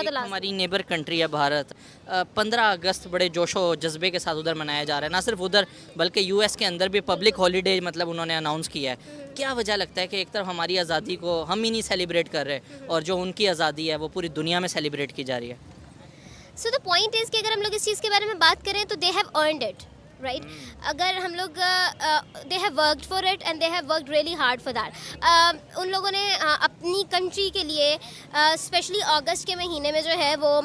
For the last. हमारी neighbour country है भारत, 15 अगस्त बड़े जोशो जज्बे के साथ उधर मनाया जा रहा है, ना सिर्फ उधर बल्कि यूएस के अंदर भी पब्लिक हॉलीडे मतलब उन्होंने अनाउंस किया है। क्या वजह लगता है कि एक तरफ हमारी आज़ादी को हम ही नहीं सेलिब्रेट कर रहे और जो उनकी आज़ादी है वो पूरी दुनिया में सेलिब्रेट की जा रही है? सो द पॉइंट इज़ कि अगर हम लोग इस चीज़ के बारे में बात करें तो they have earned it, right. अगर हम लोग they have worked for it and they have worked really hard for that. उन लोगों ने अपनी कंट्री के लिए स्पेशली अगस्त के महीने में जो है वो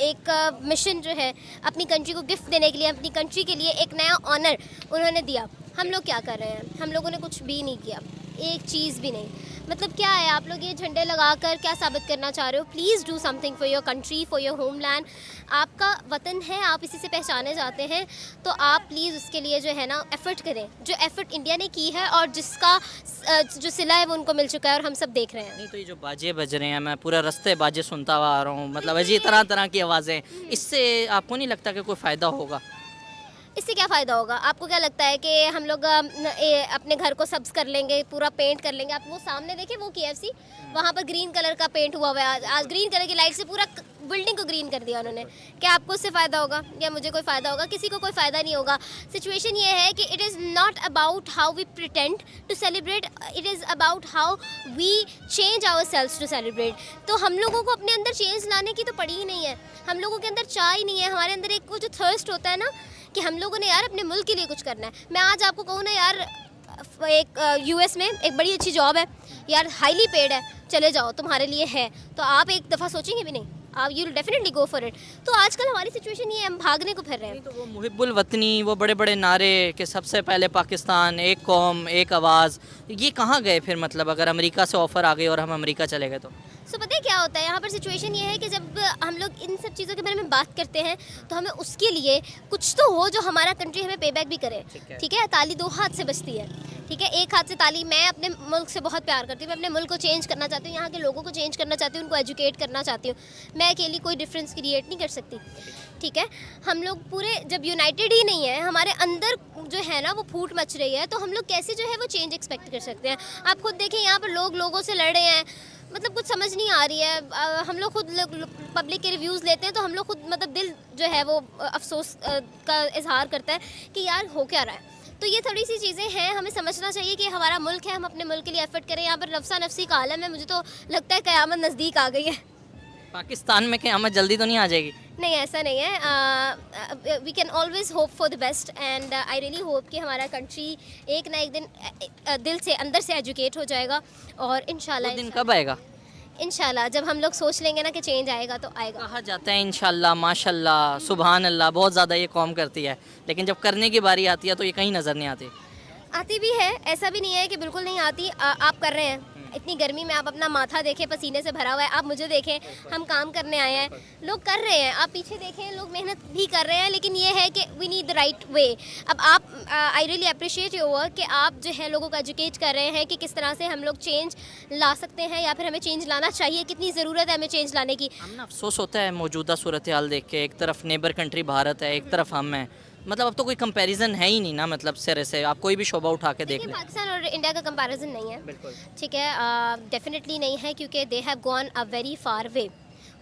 एक मिशन जो है अपनी कंट्री को गिफ्ट देने के लिए, अपनी कंट्री के लिए एक नया ऑनर उन्होंने दिया। हम लोग क्या कर रहे हैं? हम लोगों ने कुछ भी नहीं किया, एक चीज़ भी नहीं। मतलब क्या है, आप लोग ये झंडे लगाकर क्या साबित करना चाह रहे हो? Please do something for your country, for your homeland. आपका वतन है, आप इसी से पहचाने जाते हैं, तो आप प्लीज़ उसके लिए जो है ना एफ़र्ट करें, जो एफ़र्ट इंडिया ने की है और जिसका जो सिला है वो उनको मिल चुका है और हम सब देख रहे हैं। नहीं तो ये जो बाजे बज रहे हैं, मैं पूरा रास्ते बाजे सुनता हुआ आ रहा हूँ, मतलब अजीब तरह तरह की आवाज़ें, इससे आपको नहीं लगता कि कोई फ़ायदा होगा? इससे क्या फ़ायदा होगा? आपको क्या लगता है कि हम लोग अपने घर को सब्ज़ कर लेंगे, पूरा पेंट कर लेंगे? आप वो सामने देखें, वो KFC, वहाँ पर ग्रीन कलर का पेंट हुआ है। आज ग्रीन कलर की लाइट से पूरा बिल्डिंग को ग्रीन कर दिया उन्होंने। क्या आपको उससे फ़ायदा होगा या मुझे कोई फ़ायदा होगा? किसी को कोई फ़ायदा नहीं होगा। सिचुएशन ये है कि it is not about how we pretend to celebrate, it is about how we change ourselves to celebrate. तो हम लोगों को अपने अंदर चेंज लाने की तो पड़ी ही नहीं है। हम लोगों के अंदर चाह ही नहीं है। हमारे अंदर एक वो जो थर्स्ट होता है ना कि हम लोगों ने यार अपने मुल्क के लिए कुछ करना है। मैं आज आपको कहूँ ना यार, एक US में एक बड़ी अच्छी जॉब है यार, हाईली पेड है, चले जाओ, तुम्हारे लिए है, तो आप एक दफ़ा सोचेंगे भी नहीं, आप you definitely go for it. तो आजकल हमारी सिचुएशन ये है, हम भागने को फिर रहे हैं। तो वो मुहिब्बुल वतनी, वो बड़े बड़े नारे कि सबसे पहले पाकिस्तान, एक कौम, एक आवाज़, ये कहाँ गए फिर? मतलब अगर अमेरिका से ऑफ़र आ गई और हम अमेरिका चले गए तो? सो पता है क्या होता है यहाँ पर? सिचुएशन ये है कि जब हम लोग इन सब चीज़ों के बारे में बात करते हैं तो हमें उसके लिए कुछ तो हो जो हमारा कंट्री हमें पे बैक भी करे। ठीक है, ताली दो हाथ से बजती है। ठीक है, एक हाथ से ताली। मैं अपने मुल्क से बहुत प्यार करती हूँ, मैं अपने मुल्क को चेंज करना चाहती हूँ, यहाँ के लोगों को चेंज करना चाहती हूँ, उनको एजुकेट करना चाहती हूँ। मैं अकेली कोई डिफरेंस क्रिएट नहीं कर सकती। ठीक है, हम लोग पूरे जब यूनाइटेड ही नहीं है, हमारे अंदर जो है ना वो फूट मच रही है, तो हम लोग कैसे जो है वो चेंज एक्सपेक्ट कर सकते हैं? आप खुद देखें, यहाँ पर लोग लोगों से लड़ रहे हैं, मतलब कुछ समझ नहीं आ रही है। हम लोग खुद पब्लिक के रिव्यूज़ लेते हैं तो हम लोग खुद मतलब दिल जो है वो अफसोस का इजहार करता है कि यार हो क्या रहा है। तो ये थोड़ी सी चीज़ें हैं, हमें समझना चाहिए कि हमारा मुल्क है, हम अपने मुल्क के लिए एफर्ट करें। यहाँ पर नफ्सा नफसी का आलम है, मुझे तो लगता है क़यामत नज़दीक आ गई है। पाकिस्तान में क़यामत जल्दी तो नहीं आ जाएगी? नहीं, ऐसा नहीं है। We can always hope for the best and I really hope कि हमारा कंट्री एक ना एक दिन दिल से अंदर से एजुकेट हो जाएगा और इंशाल्लाह। वो दिन कब आएगा? इंशाल्लाह जब हम लोग सोच लेंगे ना कि चेंज आएगा तो आएगा। कहा जाता है इंशाल्लाह, माशाल्लाह, सुभान अल्लाह, बहुत ज़्यादा ये कौम करती है, लेकिन जब करने की बारी आती है तो ये कहीं नज़र नहीं आती। आती भी है, ऐसा भी नहीं है कि बिल्कुल नहीं आती। आप कर रहे हैं, इतनी गर्मी में आप अपना माथा देखें, पसीने से भरा हुआ है। आप मुझे देखें, हम काम करने आए हैं, लोग कर रहे हैं। आप पीछे देखें, लोग मेहनत भी कर रहे हैं, लेकिन ये है कि we need the right way. अब आप I really appreciate your work कि आप जो है लोगों को एजुकेट कर रहे हैं कि किस तरह से हम लोग चेंज ला सकते हैं या फिर हमें चेंज लाना चाहिए, कितनी ज़रूरत है हमें चेंज लाने की। हम ना अफसोस होता है मौजूदा सूरत हाल देख के, एक तरफ नेबर कंट्री भारत है, एक तरफ हम हैं, मतलब अब तो कोई कंपैरिजन है ही नहीं ना, मतलब सिरे से आप कोई भी शोभा उठा के देख लें। पाकिस्तान और इंडिया का कंपैरिजन नहीं है, बिल्कुल ठीक है, डेफिनेटली नहीं है, क्योंकि they have gone a very far way.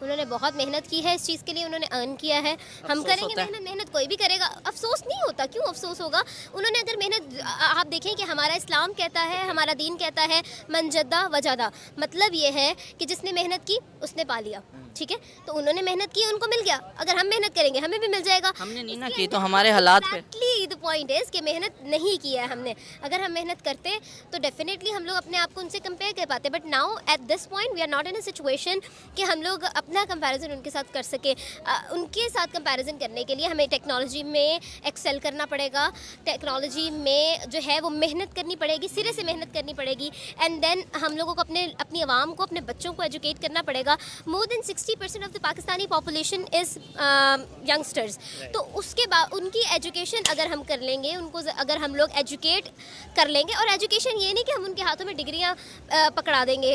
उन्होंने बहुत मेहनत की है, इस चीज़ के लिए उन्होंने अर्न किया है। हम करेंगे मेहनत कोई भी करेगा, अफसोस नहीं होता। क्यों अफसोस होगा? उन्होंने अगर मेहनत, आप देखें कि हमारा इस्लाम कहता है, हमारा दीन कहता है मन जद्दा वजादा, मतलब ये है कि जिसने मेहनत की उसने पा लिया। ठीक है, तो उन्होंने मेहनत की, उनको मिल गया। अगर हम मेहनत करेंगे हमें भी मिल जाएगा। हमने नहीं ना की तो हमारे हालात पे। एक्जैक्टली द पॉइंट इज कि मेहनत नहीं की है हमने। अगर हम मेहनत करते तो डेफिनेटली हम लोग अपने आप को उनसे कंपेयर कर पाते। But now at this point we are not in a situation कि हम लोग अपना कंपैरिजन उनके साथ कर सके। उनके साथ कंपैरिजन करने के लिए हमें टेक्नोलॉजी में एक्सेल करना पड़ेगा, टेक्नोलॉजी में जो है वो मेहनत करनी पड़ेगी, सिरे से मेहनत करनी पड़ेगी। एंड देन हम लोगों को अपनी आवाम को, अपने बच्चों को एजुकेट करना पड़ेगा। More than 60% of the Pakistani population is youngsters. तो उसके बाद उनकी एजुकेशन अगर हम कर लेंगे, उनको अगर हम लोग एजुकेट कर लेंगे, और एजुकेशन ये नहीं कि हम उनके हाथों में डिग्रियाँ पकड़ा देंगे।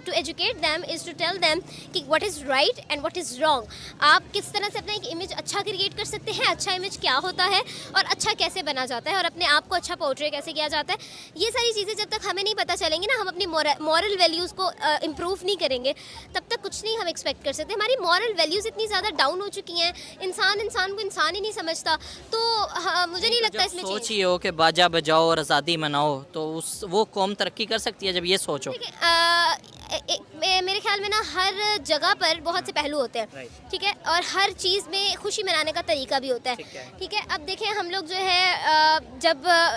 To educate them is to tell them कि what is right and what is wrong. आप किस तरह से अपना एक इमेज अच्छा क्रिएट कर सकते हैं, अच्छा इमेज क्या होता है और अच्छा कैसे बना जाता है, और अपने आप को अच्छा पोर्ट्रे कैसे किया जाता है। ये सारी चीज़ें जब तक हमें नहीं पता चलेंगी ना, हम अपनी मॉरल वैल्यूज़ को इम्प्रूव नहीं करेंगे, तब तक कुछ नहीं हम एक्सपेक्ट रिस्पेक्ट कर सकते, हमारी मॉरल वैल्यूज़ इतनी ज़्यादा डाउन हो चुकी हैं, इंसान इंसान को इंसान ही नहीं समझता, तो हाँ, मुझे नहीं लगता इसमें सोच change। ही हो कि बाजा बजाओ और आज़ादी मनाओ, तो उस वो कौम तरक्की कर सकती है जब ये सोचो। देखिए, मेरे ख्याल में ना हर जगह पर बहुत से पहलू होते हैं, Right. ठीक है, और हर चीज़ में खुशी मनाने का तरीका भी होता है, ठीक है। ठीक है। अब देखें हम लोग जो है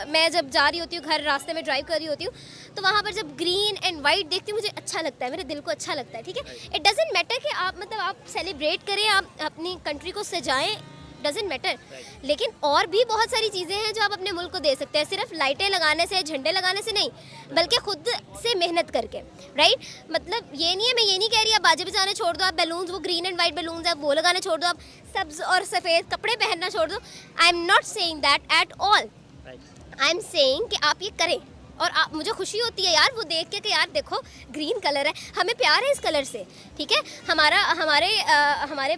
मैं जब जा रही होती हूँ घर, रास्ते में ड्राइव कर रही होती हूँ, तो वहाँ पर जब ग्रीन एंड वाइट देखती हूँ मुझे अच्छा लगता है, मेरे दिल को अच्छा लगता है, ठीक है। इट डजेंट मैटर कि आप मतलब आप सेलिब्रेट करें, आप अपनी कंट्री को सजाएं, डजेंट मैटर, लेकिन और भी बहुत सारी चीज़ें हैं जो आप अपने मुल्क को दे सकते हैं, सिर्फ लाइटें लगाने से, झंडे लगाने से नहीं, बल्कि खुद से मेहनत करके, राइट। मतलब ये नहीं है, मैं ये नहीं कह रही आप बाजे बजाने छोड़ दो, आप बैलून्स, वो ग्रीन एंड वाइट बैलून्स है वो लगाने छोड़ दो, आप सब्ज और सफ़ेद कपड़े पहनना छोड़ दो। I am not saying that at all, I am saying कि आप ये करें, और आप, मुझे खुशी होती है यार वो देख के कि यार देखो ग्रीन कलर है, हमें प्यार है इस कलर से, ठीक है। हमारे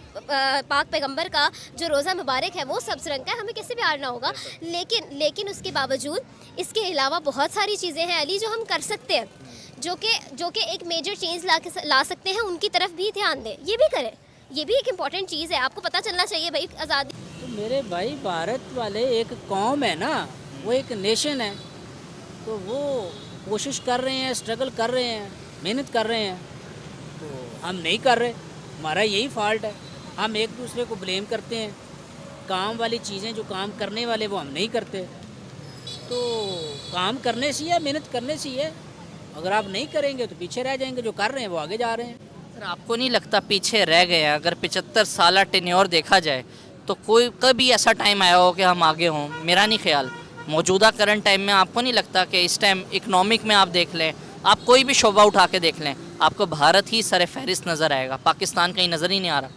पाक पैगंबर का जो रोज़ा मुबारक है वो सब्ज़ रंग का है, हमें कैसे प्यार ना होगा। लेकिन उसके बावजूद इसके अलावा बहुत सारी चीज़ें हैं अली जो हम कर सकते हैं, जो कि एक मेजर चेंज ला सकते हैं, उनकी तरफ भी ध्यान दें, ये भी करें, ये भी एक इम्पॉर्टेंट चीज़ है, आपको पता चलना चाहिए भाई आज़ादी। तो मेरे भाई भारत वाले एक कौम है ना, वो एक नेशन है, तो वो कोशिश कर रहे हैं, स्ट्रगल कर रहे हैं, मेहनत कर रहे हैं, तो हम नहीं कर रहे, हमारा यही फॉल्ट है। हम एक दूसरे को ब्लेम करते हैं, काम वाली चीज़ें जो काम करने वाले वो हम नहीं करते, तो काम करने से है, मेहनत करने से है। अगर आप नहीं करेंगे तो पीछे रह जाएंगे, जो कर रहे हैं वो आगे जा रहे हैं। सर आपको नहीं लगता पीछे रह गए हैं? अगर 75 साल टेन्योर देखा जाए तो कोई कभी ऐसा टाइम आया हो कि हम आगे हों? मेरा नहीं ख्याल। मौजूदा करंट टाइम में आपको नहीं लगता कि इस टाइम इकनॉमिक में आप देख लें, आप कोई भी शोबा उठा के देख लें, आपको भारत ही सर फहरिस्त नज़र आएगा, पाकिस्तान कहीं नज़र ही नहीं आ रहा।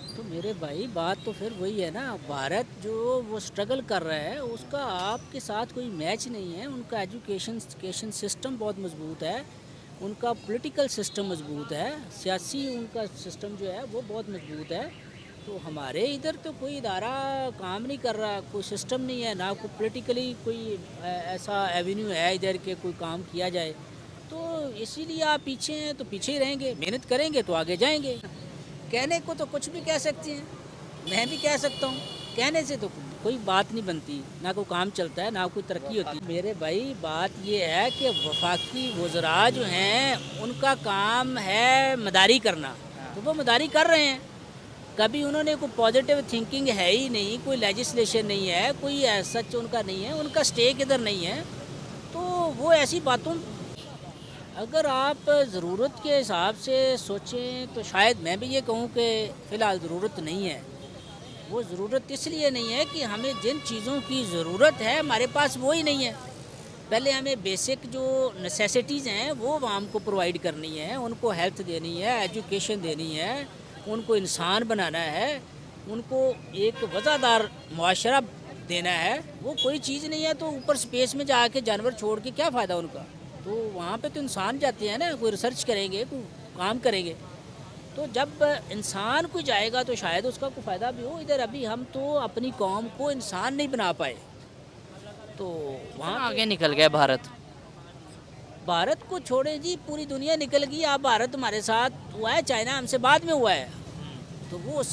तो मेरे भाई बात तो फिर वही है ना, भारत जो वो स्ट्रगल कर रहा है उसका आपके साथ कोई मैच नहीं है। उनका एजुकेशन सिस्टम बहुत मजबूत है, उनका पॉलिटिकल सिस्टम मजबूत है, सियासी उनका सिस्टम जो है वो बहुत मजबूत है। तो हमारे इधर तो कोई इदारा काम नहीं कर रहा, कोई सिस्टम नहीं है, ना कोई पॉलिटिकली कोई ऐसा एवेन्यू है इधर के कोई काम किया जाए। तो इसीलिए आप पीछे हैं तो पीछे ही रहेंगे, मेहनत करेंगे तो आगे जाएंगे। कहने को तो कुछ भी कह सकते हैं, मैं भी कह सकता हूँ, कहने से तो कोई बात नहीं बनती, ना कोई काम चलता है, ना कोई तरक्की होती है। मेरे भाई बात ये है कि वफाकी वज़रा जो हैं उनका काम है मदारी करना, तो वो मदारी कर रहे हैं। कभी उन्होंने कोई पॉजिटिव थिंकिंग है ही नहीं, कोई लेजिस्लेशन नहीं है, कोई सच उनका नहीं है, उनका स्टेक इधर नहीं है। तो वो ऐसी बातों, अगर आप ज़रूरत के हिसाब से सोचें तो शायद मैं भी ये कहूँ कि फ़िलहाल ज़रूरत नहीं है। वो ज़रूरत इसलिए नहीं है कि हमें जिन चीज़ों की ज़रूरत है हमारे पास वो ही नहीं है। पहले हमें बेसिक जो नेसेसिटीज़ हैं वो आवाम को प्रोवाइड करनी है, उनको हेल्थ देनी है, एजुकेशन देनी है, उनको इंसान बनाना है, उनको एक वज़ादार मुआशरा देना है। वो कोई चीज़ नहीं है तो ऊपर स्पेस में जाके जानवर छोड़ के क्या फ़ायदा उनका। तो वहाँ पे तो इंसान जाते हैं ना, कोई रिसर्च करेंगे, कोई काम करेंगे। तो जब इंसान कोई जाएगा तो शायद उसका कोई फ़ायदा भी हो। इधर अभी हम तो अपनी कौम को इंसान नहीं बना पाए, तो वहाँ आगे निकल गया भारत। भारत को छोड़े जी, पूरी दुनिया निकल गई। आप भारत हमारे साथ हुआ है, चाइना हमसे बाद में हुआ है, तो वो उससे